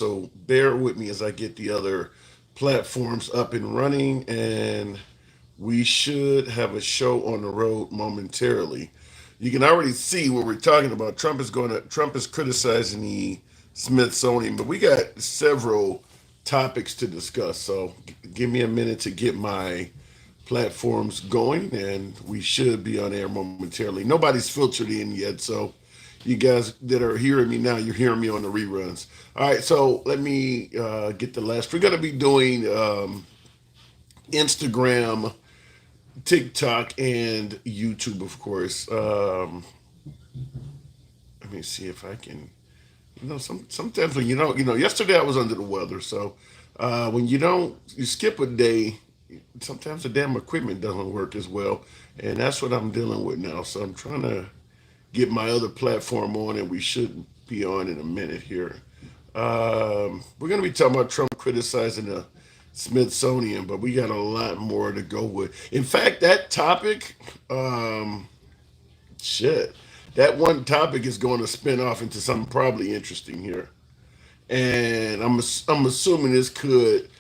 So bear with me as I get the other platforms up and running, and we should have a show on the road momentarily. You can already see what we're talking about. Trump is criticizing the Smithsonian, but we got several topics to discuss. So give me a minute to get my platforms going, and we should be on air momentarily. Nobody's filtered in yet, so you guys that are hearing me now, you're hearing me on the reruns. All right, so let me get the last. We're going to be doing Instagram, TikTok, and YouTube, of course. Let me see if I can. Sometimes when yesterday I was under the weather, so when you skip a day, sometimes the damn equipment doesn't work as well, and that's what I'm dealing with now. So I'm trying to get my other platform on, and we should be on in a minute here. We're going to be talking about Trump criticizing the Smithsonian, but we got a lot more to go with. In fact, that topic, shit, that one topic is going to spin off into something probably interesting here. And I'm assuming this could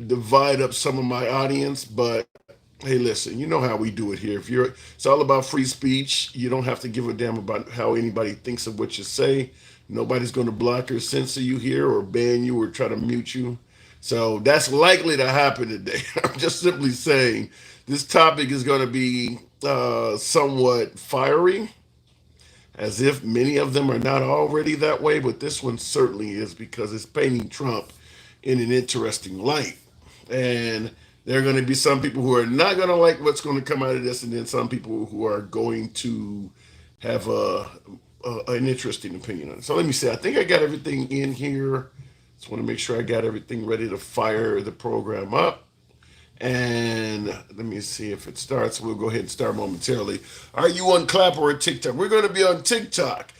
divide up some of my audience, but hey, listen, you know how we do it here. It's all about free speech. You don't have to give a damn about how anybody thinks of what you say. Nobody's going to block or censor you here or ban you or try to mute you. So that's likely to happen today. I'm just simply saying this topic is going to be somewhat fiery, as if many of them are not already that way, but this one certainly is because it's painting Trump in an interesting light. And there are going to be some people who are not going to like what's going to come out of this, and then some people who are going to have an interesting opinion on it. So let me see. I think I got everything in here. Just want to make sure I got everything ready to fire the program up. And let me see if it starts. We'll go ahead and start momentarily. Are you on Clapper or TikTok? We're going to be on TikTok,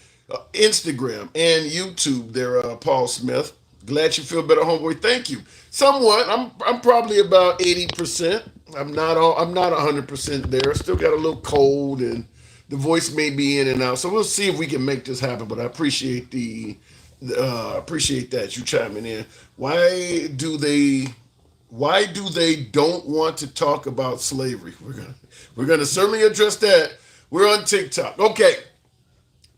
Instagram, and YouTube. There, Paul Smith. Glad you feel better, homeboy. Thank you. Somewhat. I'm probably about 80%. I'm not 100% there. Still got a little cold, and the voice may be in and out. So we'll see if we can make this happen. But I appreciate that you chiming in. Why do they don't want to talk about slavery? We're gonna certainly address that. We're on TikTok. Okay,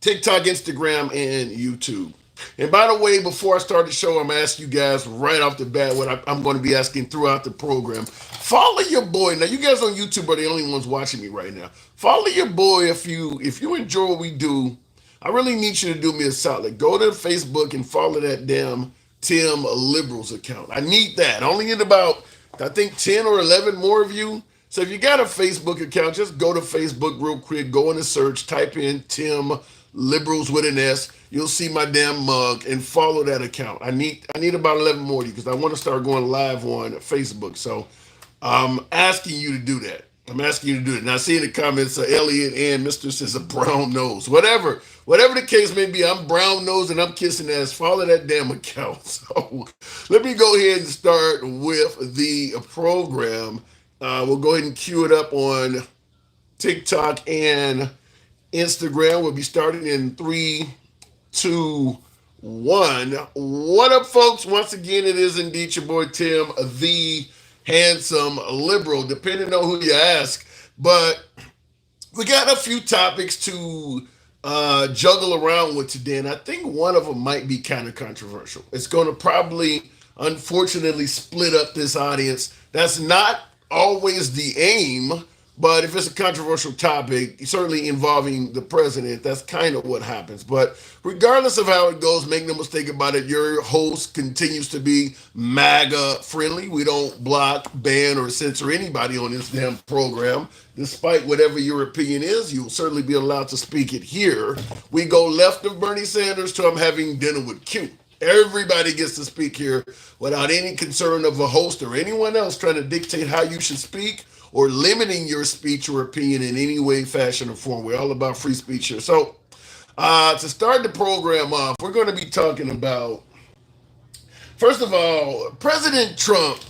TikTok, Instagram, and YouTube. And by the way, before I start the show, I'm asking you guys right off the bat what I'm going to be asking throughout the program. Follow your boy. Now, you guys on YouTube are the only ones watching me right now. Follow your boy if you enjoy what we do. I really need you to do me a solid. Go to Facebook and follow that damn Tim Liberals account. I need that. I only need about, I think, 10 or 11 more of you. So if you got a Facebook account, just go to Facebook real quick, go in the search, type in Tim Liberals with an S. You'll see my damn mug and follow that account. I need about 11 more of you because I want to start going live on Facebook. So I'm asking you to do that. I'm asking you to do it. Now, I see in the comments, Elliot and Mr. says a brown nose. Whatever the case may be, I'm brown nose and I'm kissing ass. Follow that damn account. So let me go ahead and start with the program. We'll go ahead and cue it up on TikTok and Instagram. We'll be starting in 3, 2, 1. What up, folks? Once again, it is indeed your boy Tim, the handsome liberal, depending on who you ask. But we got a few topics to juggle around with today, and I think one of them might be kind of controversial. It's going to probably, unfortunately, split up this audience. That's not always the aim, but if it's a controversial topic, certainly involving the president, that's kind of what happens. But regardless of how it goes, make no mistake about it, your host continues to be MAGA friendly. We don't block, ban, or censor anybody on this damn program. Despite whatever your opinion is, you'll certainly be allowed to speak it here. We go left of Bernie Sanders to I'm having dinner with Q. Everybody gets to speak here without any concern of a host or anyone else trying to dictate how you should speak or limiting your speech or opinion in any way, fashion, or form. We're all about free speech here. So, to start the program off, we're going to be talking about, first of all, President Trump.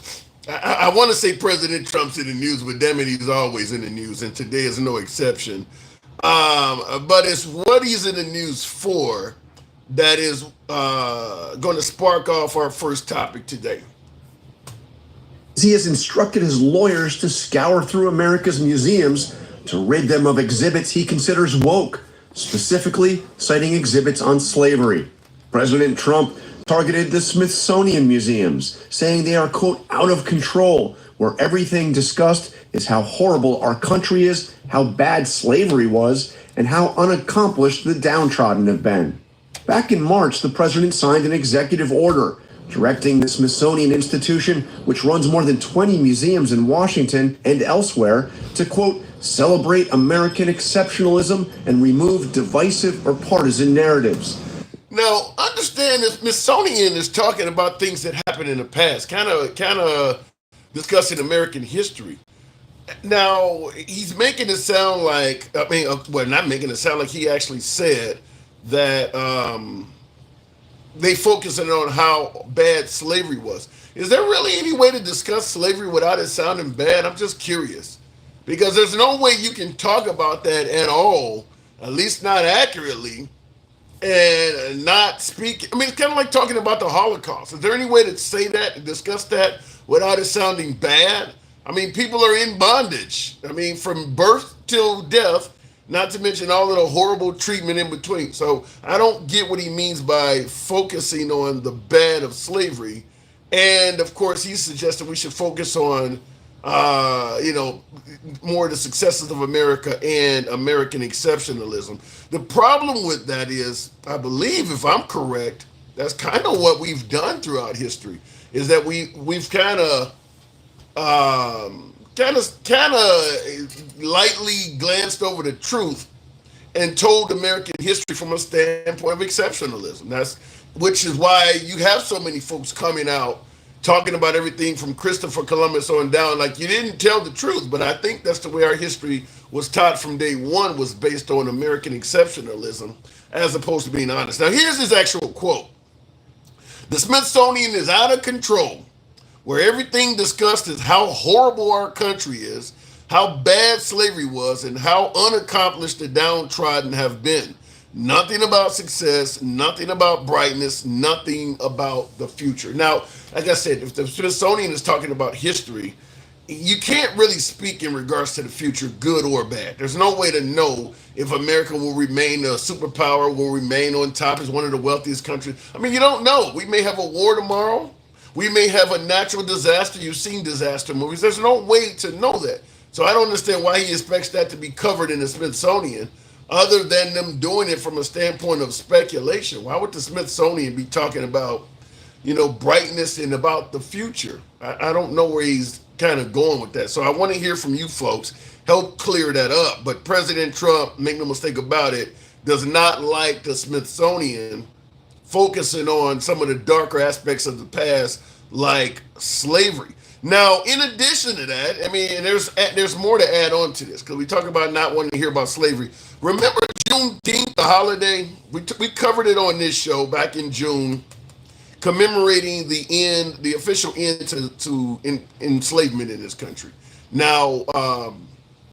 I want to say President Trump's in the news, but damn it, he's always in the news, and today is no exception. But it's what he's in the news for. that is going to spark off our first topic today. He has instructed his lawyers to scour through America's museums to rid them of exhibits he considers woke, specifically citing exhibits on slavery. President Trump targeted the Smithsonian museums, saying they are, quote, out of control, where everything discussed is how horrible our country is, how bad slavery was, and how unaccomplished the downtrodden have been. Back in March, the president signed an executive order directing the Smithsonian Institution, which runs more than 20 museums in Washington and elsewhere, to, quote, celebrate American exceptionalism and remove divisive or partisan narratives. Now, understand that Smithsonian is talking about things that happened in the past, kind of discussing American history. Now, he's making it sound like, I mean, well, not making it sound like he actually said that they focusing on how bad slavery was. Is there really any way to discuss slavery without it sounding bad? I'm just curious. Because there's no way you can talk about that at all, at least not accurately, and not speak. I mean, it's kind of like talking about the Holocaust. Is there any way to say that and discuss that without it sounding bad? I mean, people are in bondage. I mean, from birth till death, not to mention all of the horrible treatment in between. So I don't get what he means by focusing on the bad of slavery. And of course, he suggested we should focus on, you know, more the successes of America and American exceptionalism. The problem with that is, I believe, if I'm correct, that's kind of what we've done throughout history. Is that we've kind of lightly glanced over the truth and told American history from a standpoint of exceptionalism. That's which is why you have so many folks coming out talking about everything from Christopher Columbus on down. Like, you didn't tell the truth, but I think that's the way our history was taught from day one, was based on American exceptionalism as opposed to being honest. Now, here's his actual quote: "The Smithsonian is out of control, where everything discussed is how horrible our country is, how bad slavery was, and how unaccomplished the downtrodden have been. Nothing about success, nothing about brightness, nothing about the future." Now, like I said, if the Smithsonian is talking about history, you can't really speak in regards to the future, good or bad. There's no way to know if America will remain a superpower, will remain on top as one of the wealthiest countries. I mean, you don't know. We may have a war tomorrow. We may have a natural disaster. You've seen disaster movies. There's no way to know that. So I don't understand why he expects that to be covered in the Smithsonian, other than them doing it from a standpoint of speculation. Why would the Smithsonian be talking about, you know, brightness and about the future? I don't know where he's kind of going with that. So I want to hear from you folks. Help clear that up. But President Trump, make no mistake about it, does not like the Smithsonian focusing on some of the darker aspects of the past, like slavery. Now, in addition to that, I mean, and there's more to add on to this, because we talk about not wanting to hear about slavery. Remember Juneteenth, the holiday? We covered it on this show back in June, commemorating the official end to enslavement in this country. Now,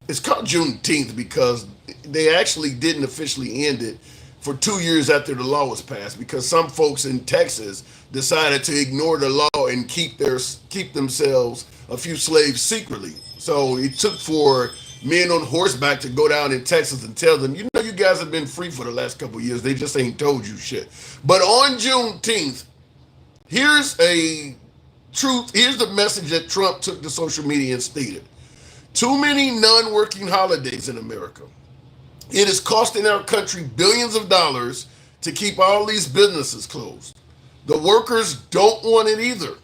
it's called Juneteenth because they actually didn't officially end it for 2 years after the law was passed, because some folks in Texas decided to ignore the law and keep themselves a few slaves secretly. So it took for men on horseback to go down in Texas and tell them, you know, you guys have been free for the last couple of years. They just ain't told you shit. But on Juneteenth, here's a truth. Here's the message that Trump took to social media and stated: too many non-working holidays in America. It is costing our country billions of dollars to keep all these businesses closed. The workers don't want it either.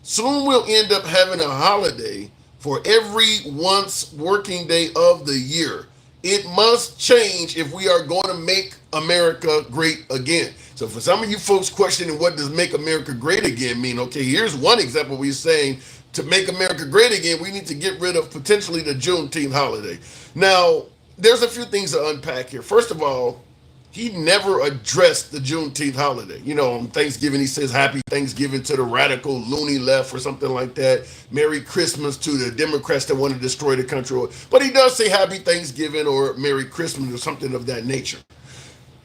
Soon we'll end up having a holiday for every once working day of the year. It must change if we are going to make America great again. So for some of you folks questioning what does make America great again mean, okay, here's one example. We're saying to make America great again, we need to get rid of potentially the Juneteenth holiday. Now, there's a few things to unpack here. First of all, he never addressed the Juneteenth holiday. You know, on Thanksgiving, he says Happy Thanksgiving to the radical loony left or something like that. Merry Christmas to the Democrats that want to destroy the country. But he does say Happy Thanksgiving or Merry Christmas or something of that nature.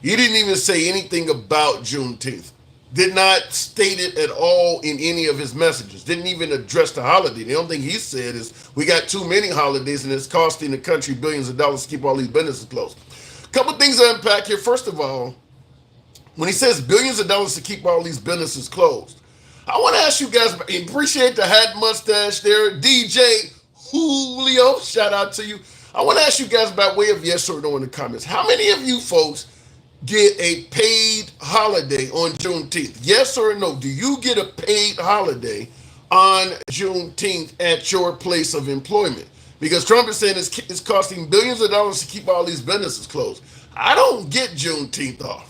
He didn't even say anything about Juneteenth. Did not state it at all in any of his messages. Didn't even address the holiday. The only thing he said is we got too many holidays and it's costing the country billions of dollars to keep all these businesses closed. Couple things to unpack here. First of all, when he says billions of dollars to keep all these businesses closed, I want to ask you guys, appreciate the hat mustache there, DJ Julio, shout out to you. I want to ask you guys by way of yes or no in the comments. How many of you folks get a paid holiday on Juneteenth? Yes or no? Do you get a paid holiday on Juneteenth at your place of employment? Because Trump is saying it's costing billions of dollars to keep all these businesses closed. I don't get Juneteenth off.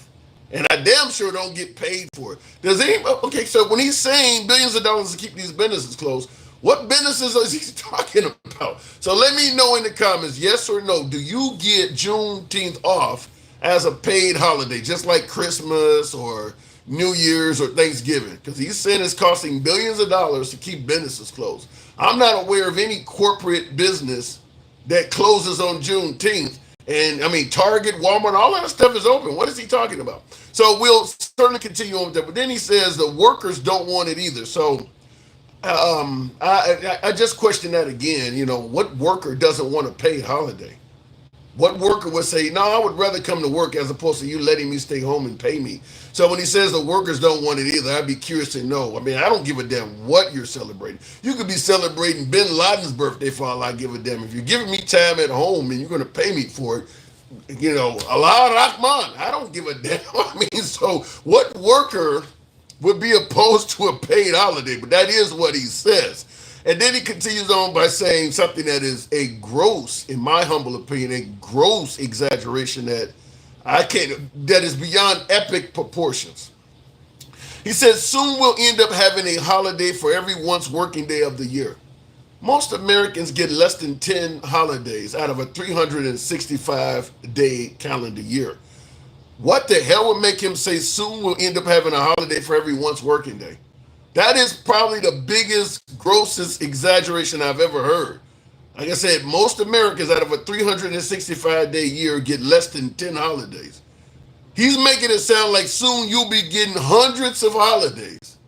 And I damn sure don't get paid for it. Does anybody? Okay, so when he's saying billions of dollars to keep these businesses closed, what businesses is he talking about? So let me know in the comments, yes or no. Do you get Juneteenth off as a paid holiday, just like Christmas or New Year's or Thanksgiving? Because he's saying it's costing billions of dollars to keep businesses closed. I'm not aware of any corporate business that closes on Juneteenth. And I mean, Target, Walmart, all that stuff is open. What is he talking about? So we'll certainly continue on with that. But then he says the workers don't want it either. So I just question that again. You know, what worker doesn't want a paid holiday? What worker would say, no, I would rather come to work as opposed to you letting me stay home and pay me? So when he says the workers don't want it either, I'd be curious to know. I mean, I don't give a damn what you're celebrating. You could be celebrating Bin Laden's birthday for all I give a damn. If you're giving me time at home and you're going to pay me for it, you know, Allah Rahman, I don't give a damn. I mean, so what worker would be opposed to a paid holiday? But that is what he says. And then he continues on by saying something that is a gross, in my humble opinion, a gross exaggeration that that is beyond epic proportions. He says, soon we'll end up having a holiday for every once working day of the year. Most Americans get less than 10 holidays out of a 365-day calendar year. What the hell would make him say soon we'll end up having a holiday for every once working day? That is probably the biggest, grossest exaggeration I've ever heard. Like I said, most Americans out of a 365-day year get less than 10 holidays. He's making it sound like soon you'll be getting hundreds of holidays.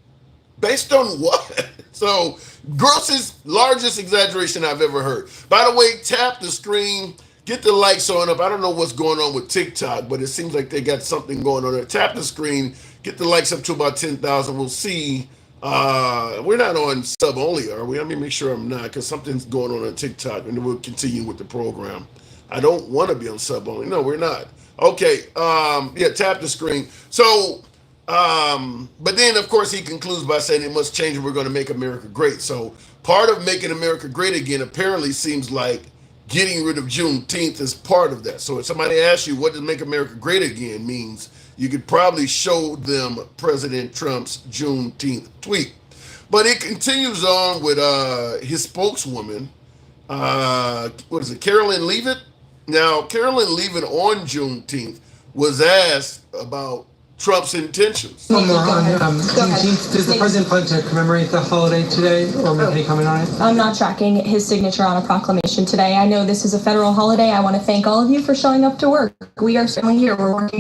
Based on what? So, grossest, largest exaggeration I've ever heard. By the way, tap the screen, get the likes on up. I don't know what's going on with TikTok, but it seems like they got something going on there. Tap the screen, get the likes up to about 10,000. We'll see. We're not on sub only, are we? Let me make sure I'm not, because something's going on TikTok, and then we'll continue with the program. I don't want to be on sub only. No, we're not. Okay. Yeah, tap the screen. So, but then of course he concludes by saying it must change if we're going to make America great. So part of making America great again apparently seems like getting rid of Juneteenth is part of that. So if somebody asks you what does make America great again means, you could probably show them President Trump's Juneteenth tweet. But it continues on with his spokeswoman, what is it, Carolyn Leavitt? Now, Carolyn Leavitt on Juneteenth was asked about Trump's intentions. One more on Juneteenth. Does the president plan to commemorate the holiday today or make any comment on it? I'm not tracking his signature on a proclamation today. I know this is a federal holiday. I want to thank all of you for showing up to work. We are certainly here. We're working